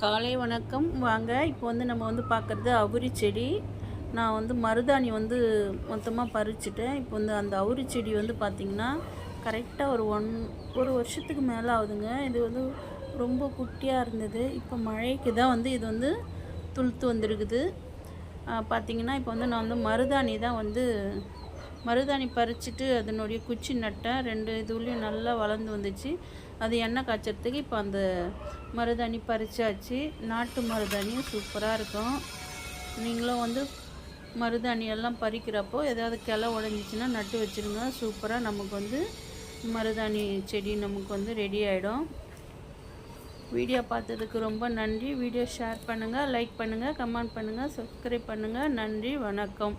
காலை வணக்கம். வாங்க இப்போ நம்ம பார்க்குறது அவுரி செடி. நான் மருதாணி மொத்தமாக பறிச்சுட்டேன். இப்போ அந்த அவுரி செடி பார்த்திங்கன்னா கரெக்டாக ஒரு வருஷத்துக்கு மேலே ஆகுதுங்க. இது ரொம்ப குட்டியாக இருந்தது. இப்போ மழைக்கு தான் இது துளுத்து வந்திருக்குது. பார்த்திங்கன்னா இப்போ நான் மருதாணி தான் மருதாணி பறிச்சுட்டு அதனுடைய குச்சி நட்டேன். 2 இதுலேயும் நல்லா வளர்ந்து வந்துச்சு. அது எண்ணெய் காய்ச்சறதுக்கு இப்போ அந்த மருதாணி பறிச்சாச்சு. நாட்டு மருதாணியும் சூப்பராக இருக்கும். நீங்களும் மருதாணியெல்லாம் பறிக்கிறப்போ ஏதாவது கிளை உடஞ்சிச்சின்னா நட்டு வச்சுருங்க. சூப்பராக நமக்கு மருதாணி செடி நமக்கு ரெடி ஆகிடும். வீடியோ பார்த்ததுக்கு ரொம்ப நன்றி. வீடியோ ஷேர் பண்ணுங்கள், லைக் பண்ணுங்கள், கமெண்ட் பண்ணுங்கள், சப்ஸ்கிரைப் பண்ணுங்கள். நன்றி, வணக்கம்.